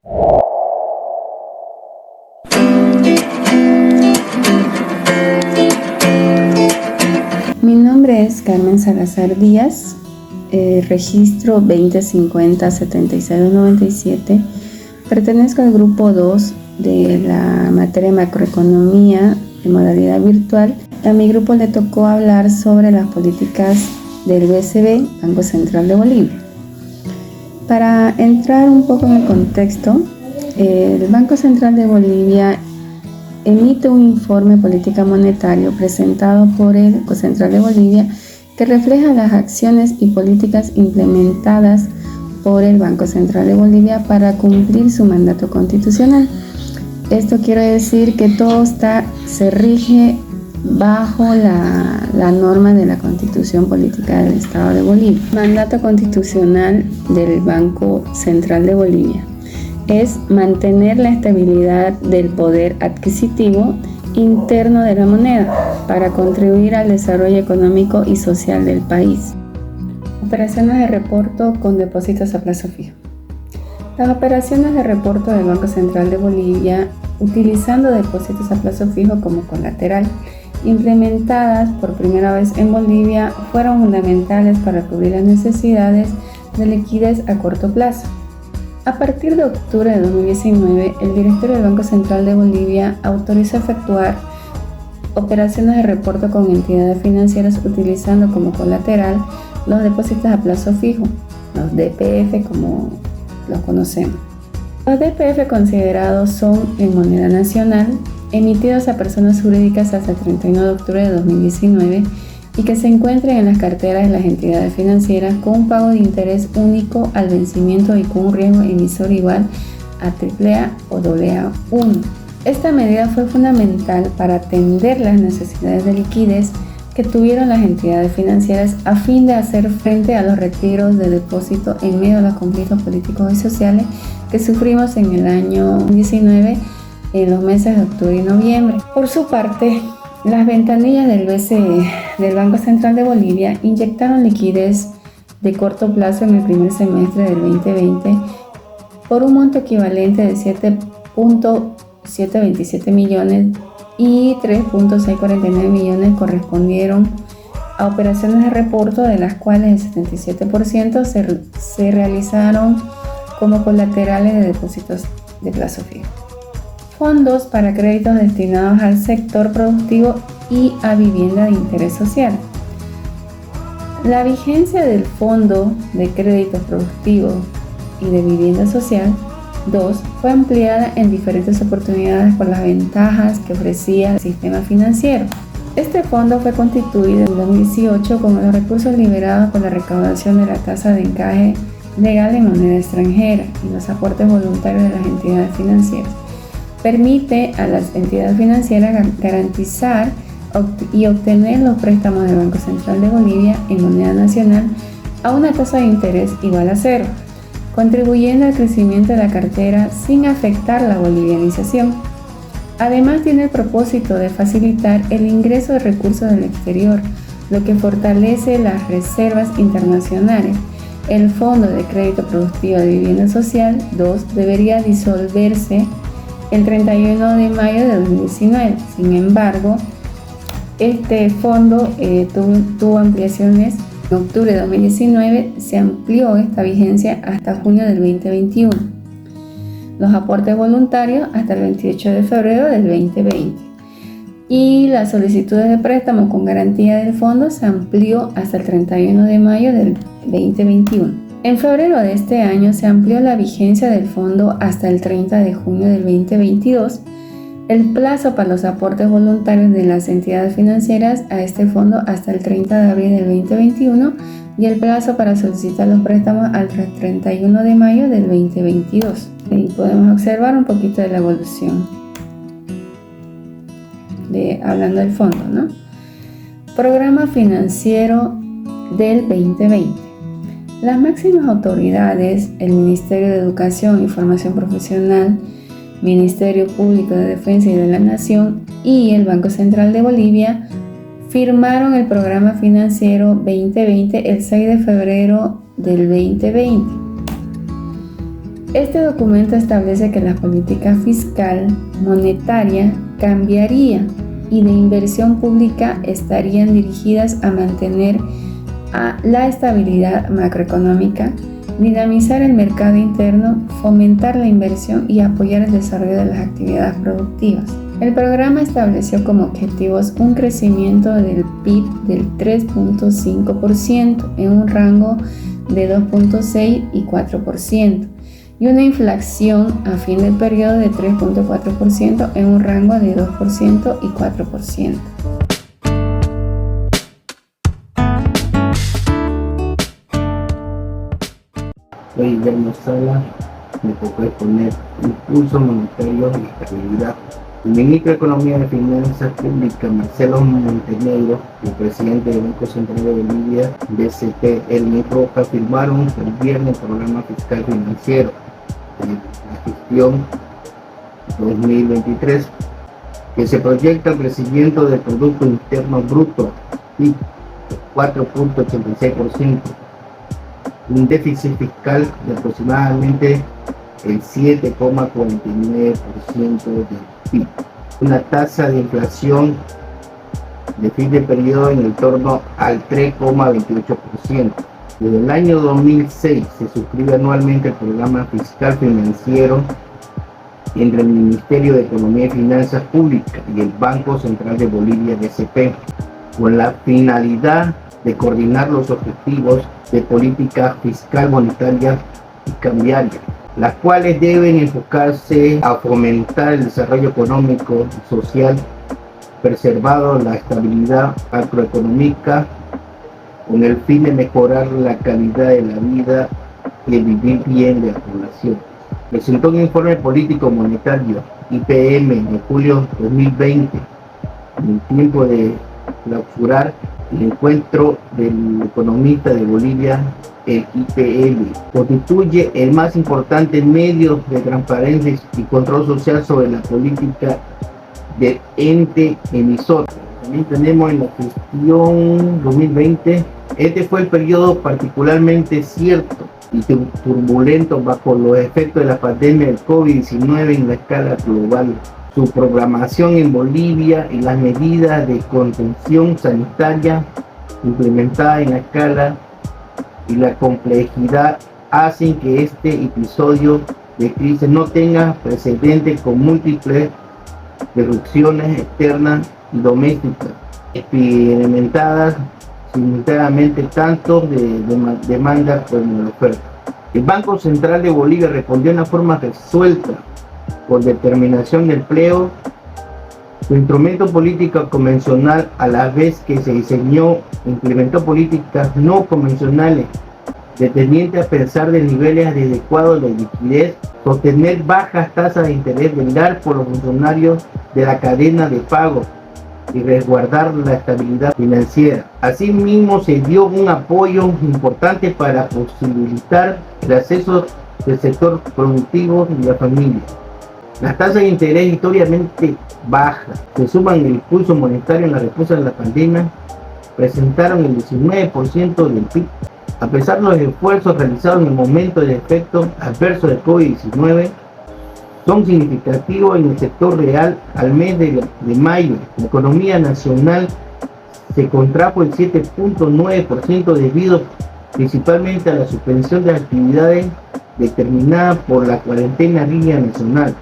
Mi nombre es Carmen Salazar Díaz, registro 2050-7697. Pertenezco al grupo 2 de la materia macroeconomía de modalidad virtual. A mi grupo le tocó hablar sobre las políticas del BCB, Banco Central de Bolivia. Para entrar un poco en el contexto, el Banco Central de Bolivia emite un informe política monetario presentado por el Banco Central de Bolivia que refleja las acciones y políticas implementadas por el Banco Central de Bolivia para cumplir su mandato constitucional. Esto quiere decir que todo se rige bajo la norma de la Constitución Política del Estado de Bolivia. Mandato constitucional del Banco Central de Bolivia es mantener la estabilidad del poder adquisitivo interno de la moneda para contribuir al desarrollo económico y social del país. Operaciones de reporto con depósitos a plazo fijo. Las operaciones de reporto del Banco Central de Bolivia, utilizando depósitos a plazo fijo como colateral, implementadas por primera vez en Bolivia, fueron fundamentales para cubrir las necesidades de liquidez a corto plazo. A partir de octubre de 2019, el directorio del Banco Central de Bolivia autorizó efectuar operaciones de reporto con entidades financieras utilizando como colateral los depósitos a plazo fijo, los DPF como los conocemos. Los DPF considerados son en moneda nacional, emitidos a personas jurídicas hasta el 31 de octubre de 2019 y que se encuentren en las carteras de las entidades financieras con un pago de interés único al vencimiento y con un riesgo emisor igual a AAA o AA1. Esta medida fue fundamental para atender las necesidades de liquidez que tuvieron las entidades financieras a fin de hacer frente a los retiros de depósito en medio de los conflictos políticos y sociales que sufrimos en el año 2019 en los meses de octubre y noviembre. Por su parte, las ventanillas del BCE, del Banco Central de Bolivia, inyectaron liquidez de corto plazo en el primer semestre del 2020 por un monto equivalente de 7.727 millones y 3.649 millones correspondieron a operaciones de reporto, de las cuales el 77% se realizaron como colaterales de depósitos de plazo fijo. Fondos para créditos destinados al sector productivo y a vivienda de interés social. La vigencia del Fondo de Créditos Productivos y de Vivienda Social 2 fue ampliada en diferentes oportunidades por las ventajas que ofrecía el sistema financiero. Este fondo fue constituido en 2018 con los recursos liberados por la recaudación de la tasa de encaje legal en moneda extranjera y los aportes voluntarios de las entidades financieras. Permite a las entidades financieras garantizar y obtener los préstamos del Banco Central de Bolivia en moneda nacional a una tasa de interés igual a cero, contribuyendo al crecimiento de la cartera sin afectar la bolivianización. Además, tiene el propósito de facilitar el ingreso de recursos del exterior, lo que fortalece las reservas internacionales. El Fondo de Crédito Productivo de Vivienda Social 2 debería disolverse el 31 de mayo de 2019. Sin embargo, este fondo tuvo ampliaciones. En octubre de 2019 se amplió esta vigencia hasta junio del 2021. Los aportes voluntarios hasta el 28 de febrero del 2020. Y las solicitudes de préstamo con garantía del fondo se amplió hasta el 31 de mayo del 2021. En febrero de este año se amplió la vigencia del fondo hasta el 30 de junio del 2022, el plazo para los aportes voluntarios de las entidades financieras a este fondo hasta el 30 de abril del 2021 y el plazo para solicitar los préstamos al 31 de mayo del 2022. Y podemos observar un poquito de la evolución, hablando del fondo, ¿no? Programa financiero del 2020. Las máximas autoridades, el Ministerio de Educación y Formación Profesional, Ministerio Público de Defensa y de la Nación y el Banco Central de Bolivia firmaron el Programa Financiero 2020 el 6 de febrero del 2020. Este documento establece que la política fiscal monetaria cambiaría y de inversión pública estarían dirigidas a mantener la estabilidad macroeconómica, dinamizar el mercado interno, fomentar la inversión y apoyar el desarrollo de las actividades productivas. El programa estableció como objetivos un crecimiento del PIB del 3.5% en un rango de 2.6 y 4%. Y una inflación a fin del periodo de 3.4% en un rango de 2% y 4%. Soy Guillermo Sala, me tocó exponer impulso monetario y estabilidad. El ministro de Economía y Finanzas Públicas, Marcelo Montenegro, y el presidente del Banco Central de Bolivia, BCP, Elmer Roca, firmaron el viernes el programa fiscal financiero de la gestión 2023, que se proyecta el crecimiento del Producto Interno Bruto, PIB, 4.86%, un déficit fiscal de aproximadamente el 7,49% del PIB, una tasa de inflación de fin de periodo en el torno al 3,28%. Desde el año 2006 se suscribe anualmente el programa fiscal financiero entre el Ministerio de Economía y Finanzas Públicas y el Banco Central de Bolivia, BCP, con la finalidad de coordinar los objetivos de política fiscal, monetaria y cambiaria, las cuales deben enfocarse a fomentar el desarrollo económico y social, preservando la estabilidad macroeconómica con el fin de mejorar la calidad de la vida y de vivir bien de la población. Presentó un informe político monetario IPM en julio 2020, en el tiempo de clausurar el encuentro del economista de Bolivia, el IPM. Constituye el más importante medio de transparencia y control social sobre la política del ente emisor. También tenemos en la gestión 2020, este fue el periodo particularmente cierto y turbulento bajo los efectos de la pandemia del COVID-19 en la escala global. Su programación en Bolivia y las medidas de contención sanitaria implementadas en la escala y la complejidad hacen que este episodio de crisis no tenga precedentes, con múltiples disrupciones externas y domésticas experimentadas simultáneamente, tanto de demanda como de oferta. El Banco Central de Bolivia respondió de una forma resuelta, con determinación de empleo, su instrumento político convencional, a la vez que se diseñó e implementó políticas no convencionales, tendientes a pensar de niveles adecuados de liquidez, sostener bajas tasas de interés, velar por los funcionarios de la cadena de pago y resguardar la estabilidad financiera. Asimismo, se dio un apoyo importante para posibilitar el acceso del sector productivo y la familia. Las tasas de interés históricamente bajas se suman el impulso monetario en la respuesta de la pandemia, presentaron el 19% del PIB. A pesar de los esfuerzos realizados en el momento del efecto adverso del COVID-19, son significativos en el sector real. Al mes de mayo, la economía nacional se contrajo el 7.9% debido principalmente a la suspensión de actividades determinadas por la cuarentena rígida nacional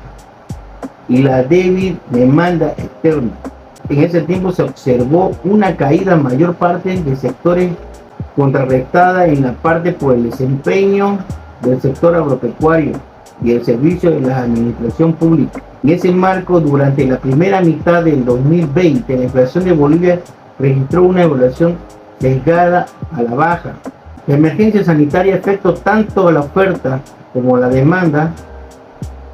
y la débil demanda externa. En ese tiempo se observó una caída en mayor parte de sectores, contrarrestada en la parte por el desempeño del sector agropecuario y el servicio de la administración pública. En ese marco, durante la primera mitad del 2020, la inflación de Bolivia registró una evolución sesgada a la baja. La emergencia sanitaria afectó tanto a la oferta como a la demanda,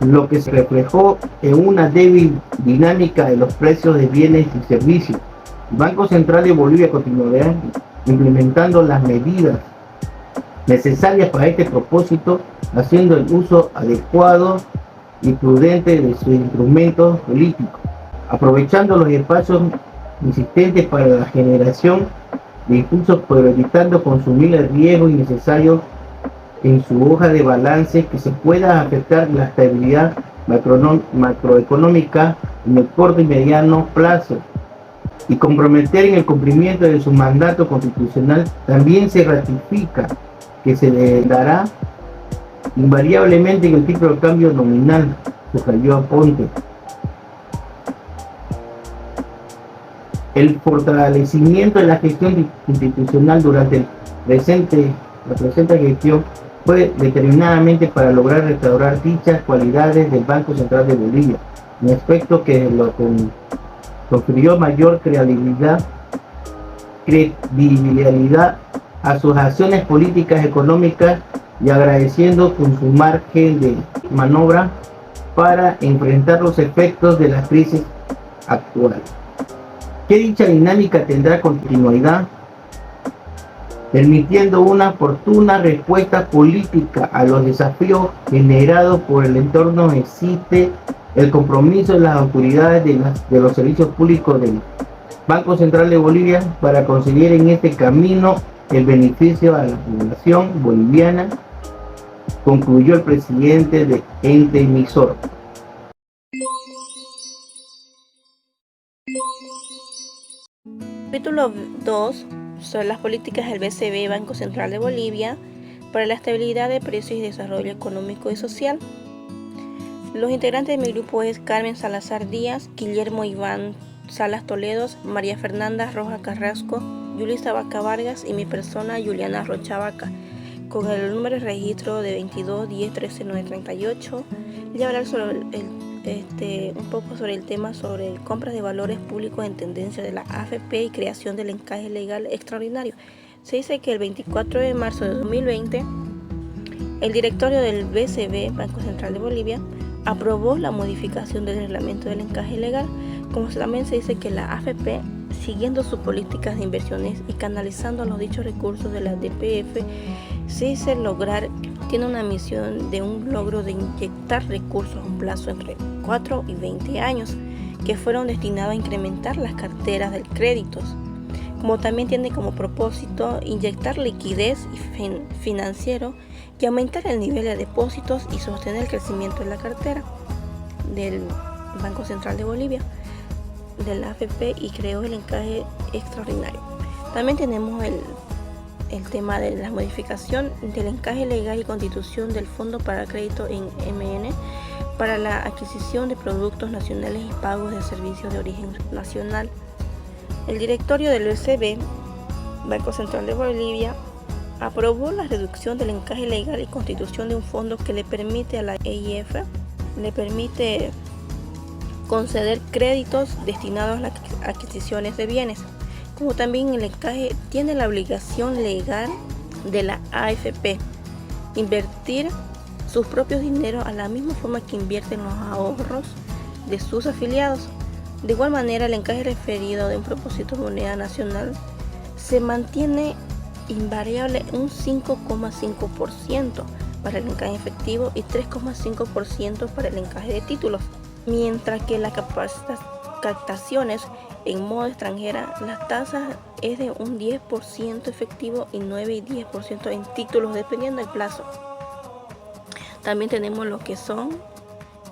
lo que se reflejó en una débil dinámica de los precios de bienes y servicios. El Banco Central de Bolivia continuará implementando las medidas necesarias para este propósito, haciendo el uso adecuado y prudente de sus instrumentos políticos, aprovechando los espacios existentes para la generación de impulsos, pero evitando consumir el riesgo innecesario en su hoja de balance que se pueda afectar la estabilidad macroeconómica en el corto y mediano plazo y comprometer en el cumplimiento de su mandato constitucional. También se ratifica que se le dará invariablemente en el tipo de cambio nominal, subrayó Aponte. El fortalecimiento de la gestión institucional durante la presente gestión fue determinantemente para lograr restaurar dichas cualidades del Banco Central de Bolivia, un aspecto que lo confirió mayor credibilidad a sus acciones políticas económicas y agradeciendo con su margen de maniobra para enfrentar los efectos de la crisis actual. Que dicha dinámica tendrá continuidad, permitiendo una oportuna respuesta política a los desafíos generados por el entorno. Existe el compromiso de las autoridades de los servicios públicos del Banco Central de Bolivia para conseguir en este camino el beneficio a la población boliviana, concluyó el presidente del ente emisor. Capítulo 2 sobre las políticas del BCB, Banco Central de Bolivia, para la estabilidad de precios y desarrollo económico y social. Los integrantes de mi grupo es Carmen Salazar Díaz, Guillermo Iván Salas Toledo, María Fernanda Rojas Carrasco, Yulisa Vaca Vargas y mi persona Juliana Rocha Vaca, con el número de registro de 22 10 13 938. Y hablar sobre un poco sobre el tema sobre compras de valores públicos en tendencia de la AFP y creación del encaje legal extraordinario. Se dice que el 24 de marzo de 2020 el directorio del BCB, Banco Central de Bolivia, aprobó la modificación del reglamento del encaje legal. Como también se dice que la AFP, siguiendo sus políticas de inversiones y canalizando los dichos recursos de la DPF, se dice lograr, tiene una misión de un logro de inyectar recursos a un plazo entre 4 y 20 años que fueron destinados a incrementar las carteras de créditos, como también tiene como propósito inyectar liquidez financiero y aumentar el nivel de depósitos y sostener el crecimiento de la cartera del Banco Central de Bolivia, de la AFP, y creó el encaje extraordinario. También tenemos el tema de la modificación del encaje legal y constitución del Fondo para Crédito en MN para la adquisición de productos nacionales y pagos de servicios de origen nacional. El directorio del BCB, Banco Central de Bolivia, aprobó la reducción del encaje legal y constitución de un fondo que le permite a la EIF, le permite conceder créditos destinados a las adquisiciones de bienes, como también el encaje tiene la obligación legal de la AFP invertir sus propios dineros a la misma forma que invierten los ahorros de sus afiliados. De igual manera, el encaje referido de un propósito de moneda nacional se mantiene invariable un 5,5% para el encaje efectivo y 3,5% para el encaje de títulos, mientras que las captaciones en modo extranjera, las tasas es de un 10% efectivo y 9 y 10% en títulos, dependiendo del plazo. También tenemos lo que son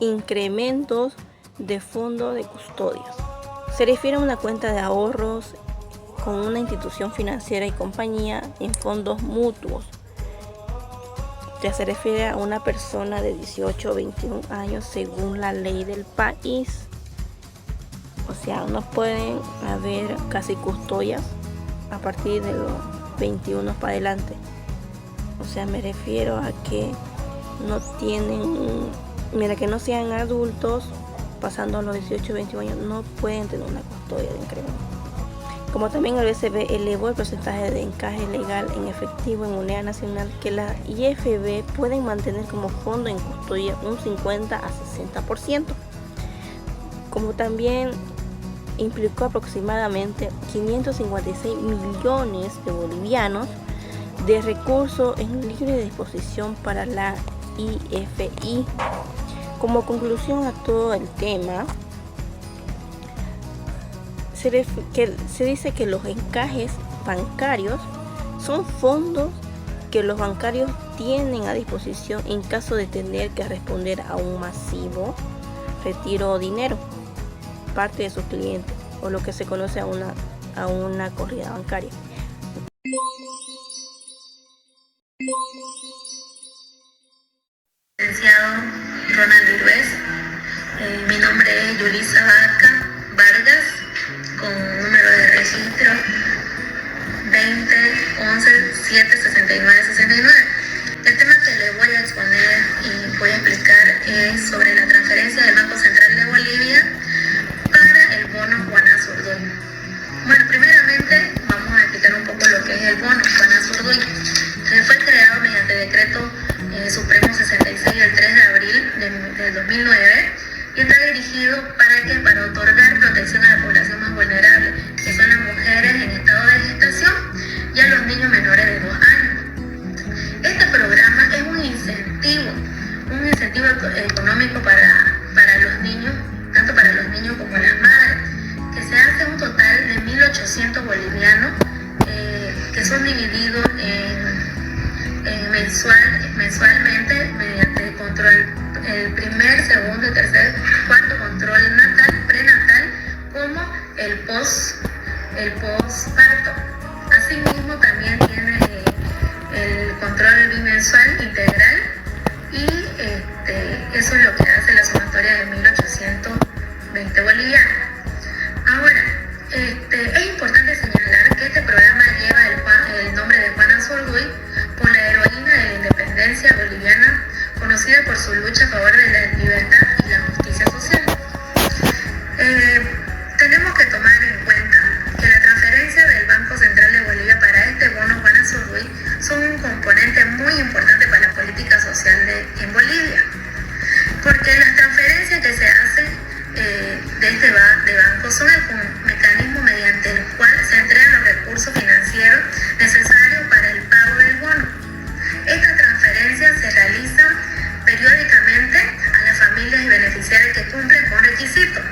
incrementos de fondo de custodias. Se refiere a una cuenta de ahorros con una institución financiera y compañía en fondos mutuos. Ya se refiere a una persona de 18 o 21 años según la ley del país. O sea, no pueden haber casi custodias a partir de los 21 para adelante. O sea, me refiero a que no que no sean adultos pasando a los 18 o 21 años, no pueden tener una custodia de incremento. Como también el BCB elevó el porcentaje de encaje legal en efectivo en moneda nacional que la IFB pueden mantener como fondo en custodia un 50 a 60%. Como también implicó aproximadamente 556 millones de bolivianos de recursos en libre disposición para la IFI. Como conclusión a todo el tema, se dice que los encajes bancarios son fondos que los bancarios tienen a disposición en caso de tener que responder a un masivo retiro o dinero, parte de sus clientes, o lo que se conoce a una corrida bancaria. Licenciado Ronald Irués, mi nombre es Yulisa Vaca Vargas, con número de registro 2011-769-69. El tema que le voy a exponer y voy a explicar es sobre la transferencia del Banco Central de Bolivia para el bono Juana Zurduy. Bueno, primeramente vamos a explicar un poco lo que es el bono Juana Zurduy. Fue creado mediante decreto Supremo 66 del 3 de abril del 2009 y está dirigido para otorgar protección a la población más vulnerable, que son las mujeres en estado de gestación y a los niños menores de 2 años. Este programa es un incentivo económico para los niños, tanto para los niños como las madres, que se hace un total de 1.800 bolivianos que son divididos mensualmente mediante el control, el primer, segundo, tercer, cuarto control prenatal, como el postparto. Asimismo también tiene el control bimensual integral y eso es lo que hace la sumatoria de 1.820 bolivianos. Ahora, es importante señalar que este programa lleva el nombre de Juana Zurduy por la heroína de la independencia boliviana, conocida por su lucha a favor de la libertad y la justicia social. Tenemos que tomar en cuenta que la transferencia del Banco Central de Bolivia para este bono Juana Zurduy son un componente muy importante para la política social en Bolivia, porque las transferencias que se hacen de banco son el mecanismo mediante el cual se entregan los recursos financieros necesarios para el pago del bono. Estas transferencias se realizan periódicamente a las familias y beneficiarios que cumplen con requisitos.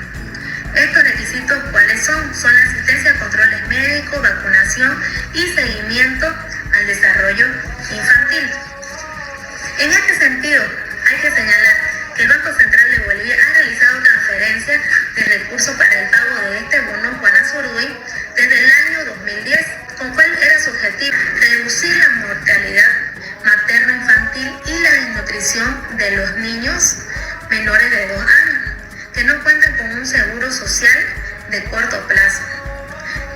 Estos requisitos, ¿cuáles son? Son la asistencia a controles médicos, vacunación y seguimiento al desarrollo infantil. En este sentido, hay que señalar que el Banco Central de Bolivia ha realizado transferencias de recursos para el pago de este bono Juana Zurduy desde el año 2010, con cuál era su objetivo: reducir la mortalidad materno-infantil y la desnutrición de los niños menores de 2 años, que no cuentan con un seguro social de corto plazo.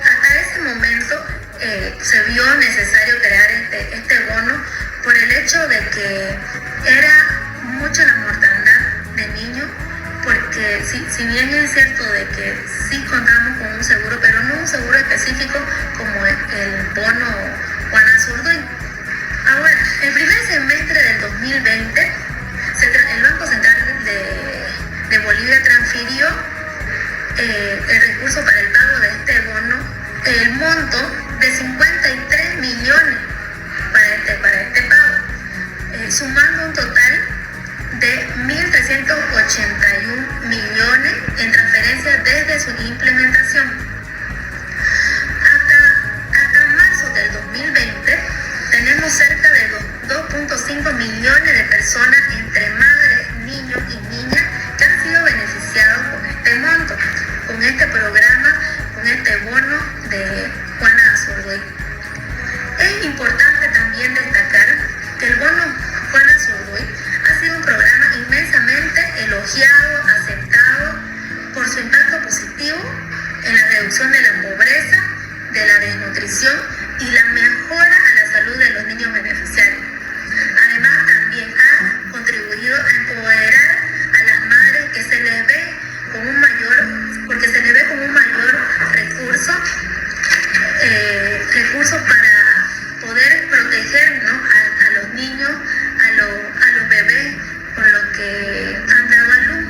Hasta ese momento se vio necesario crear este bono por el hecho de que era mucha la mortandad de niños, porque si bien es cierto de que sí contamos con un seguro, pero no un seguro específico como el bono Juana Zurduy. Ahora, el primer semestre del 2020, el Banco Central de Bolivia transfirió el recurso para el pago de este bono, el monto de 53 millones para este pago, sumando un total de 1.381 millones en transferencias desde su implementación. Hasta marzo del 2020 tenemos cerca de 2.5 millones de personas entre madres, niños y niñas que han sido beneficiados con este monto, con este programa, con este bono de Juana Zurduy. Es importante también destacar que el bono Juana Zurduy ha sido un programa inmensamente elogiado, aceptado por su impacto positivo en la reducción de la pobreza, de la desnutrición y la mejora a la salud de los niños beneficiarios. Además, también ha contribuido a empoderar a las madres que se les ve con un mayor recurso para poder proteger, ¿no?, a los niños, a los bebés con los que han dado a luz.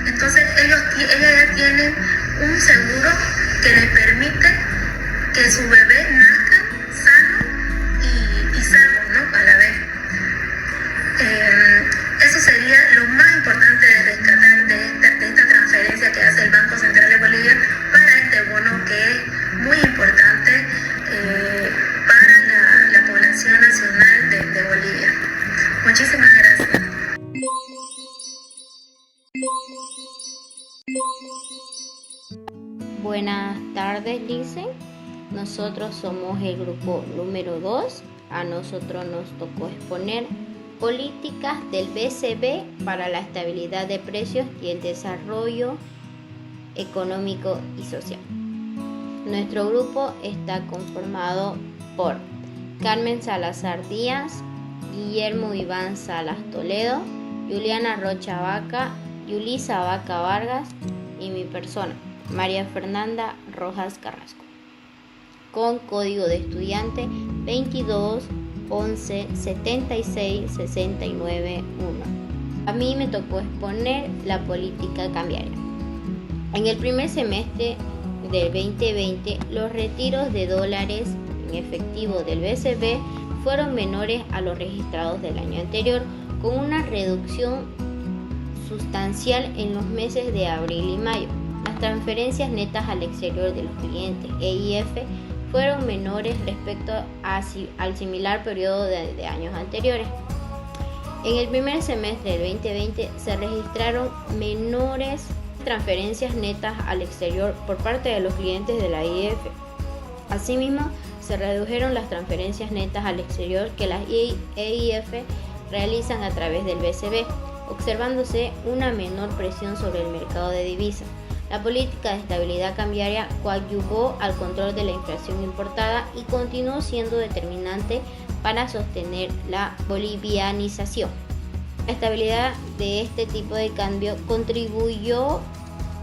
Entonces ellas ya tienen un seguro que les permite que su bebé nazca sano y salvo, ¿no?, a la vez. Eso sería lo más importante de rescatar de esta transferencia que hace el Banco Central de Bolivia para este bono, que es muy importante para la población nacional de Buenas tardes, Lice. Nosotros somos el grupo número 2. A nosotros nos tocó exponer políticas del BCB para la estabilidad de precios y el desarrollo económico y social. Nuestro grupo está conformado por Carmen Salazar Díaz, Guillermo Iván Salas Toledo, Juliana Rocha Vaca, Yulisa Vaca Vargas y mi persona, María Fernanda Rojas Carrasco, con código de estudiante 22 11 76 69 1. A mí me tocó exponer la política cambiaria. En el primer semestre del 2020, los retiros de dólares en efectivo del BCB fueron menores a los registrados del año anterior, con una reducción sustancial en los meses de abril y mayo. Las transferencias netas al exterior de los clientes EIF fueron menores respecto al similar periodo de años anteriores. En el primer semestre del 2020 se registraron menores transferencias netas al exterior por parte de los clientes de la EIF. Asimismo, se redujeron las transferencias netas al exterior que las EIF realizan a través del BCB, observándose una menor presión sobre el mercado de divisas. La política de estabilidad cambiaria coadyuvó al control de la inflación importada y continuó siendo determinante para sostener la bolivianización. La estabilidad de este tipo de cambio contribuyó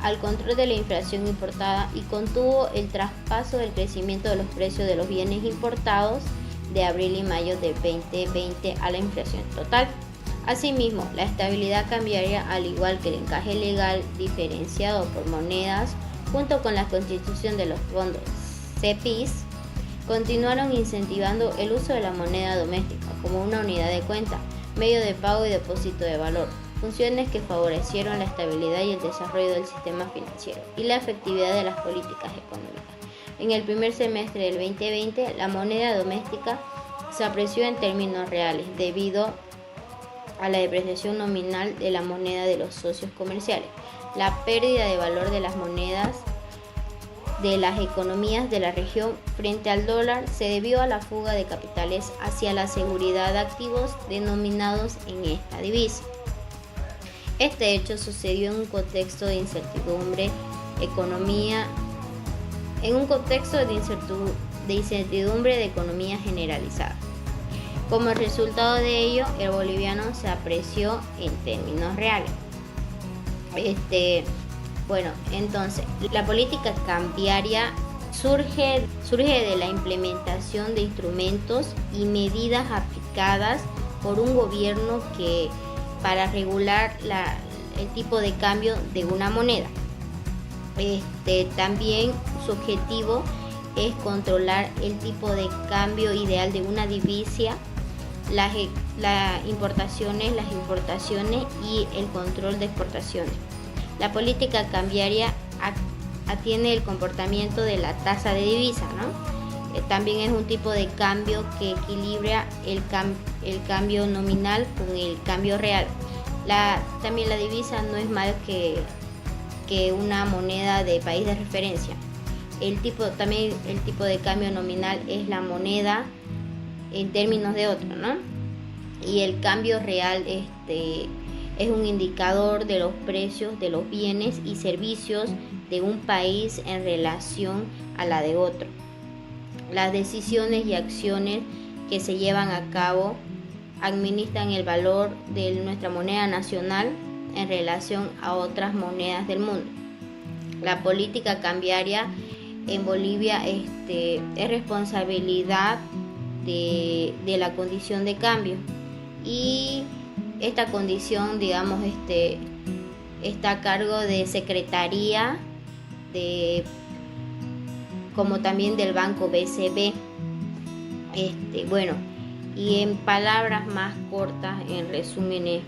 al control de la inflación importada y contuvo el traspaso del crecimiento de los precios de los bienes importados de abril y mayo de 2020 a la inflación total. Asimismo, la estabilidad cambiaria, al igual que el encaje legal diferenciado por monedas, junto con la constitución de los fondos CEPIS, continuaron incentivando el uso de la moneda doméstica como una unidad de cuenta, medio de pago y depósito de valor, funciones que favorecieron la estabilidad y el desarrollo del sistema financiero y la efectividad de las políticas económicas. En el primer semestre del 2020, la moneda doméstica se apreció en términos reales debido a la depreciación nominal de la moneda de los socios comerciales. La pérdida de valor de las monedas de las economías de la región frente al dólar se debió a la fuga de capitales hacia la seguridad de activos denominados en esta divisa. Este hecho sucedió en un contexto de incertidumbre de economía generalizada. Como resultado de ello, el boliviano se apreció en términos reales. Entonces, la política cambiaria surge de la implementación de instrumentos y medidas aplicadas por un gobierno para regular el tipo de cambio de una moneda. También su objetivo es controlar el tipo de cambio ideal de una divisa, las importaciones y el control de exportaciones. La política cambiaria atiende el comportamiento de la tasa de divisa, ¿no? También es un tipo de cambio que equilibra el cambio nominal con el cambio real. También la divisa no es más que una moneda de país de referencia. El tipo de cambio nominal es la moneda en términos de otro, ¿no? Y el cambio real es un indicador de los precios de los bienes y servicios de un país en relación a la de otro. Las decisiones y acciones que se llevan a cabo administran el valor de nuestra moneda nacional en relación a otras monedas del mundo. La política cambiaria en Bolivia es responsabilidad de la condición de cambio, y esta condición, digamos, está a cargo de Secretaría como también del Banco BCB. Y en palabras más cortas, en resúmenes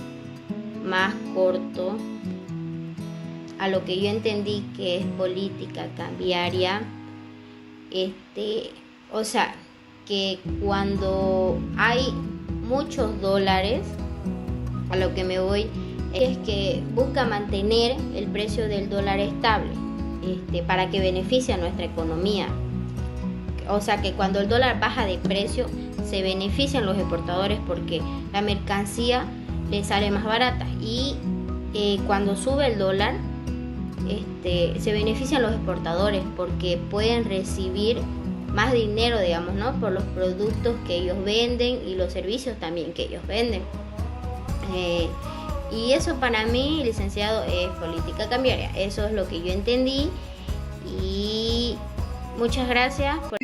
más cortos, a lo que yo entendí que es política cambiaria, que cuando hay muchos dólares, a lo que me voy es que busca mantener el precio del dólar estable para que beneficie a nuestra economía. O sea que cuando el dólar baja de precio se benefician los exportadores porque la mercancía les sale más barata, y cuando sube el dólar se benefician los exportadores porque pueden recibir más dinero, digamos, ¿no? Por los productos que ellos venden y los servicios también que ellos venden. Y eso para mí, licenciado, es política cambiaria. Eso es lo que yo entendí, y muchas gracias por...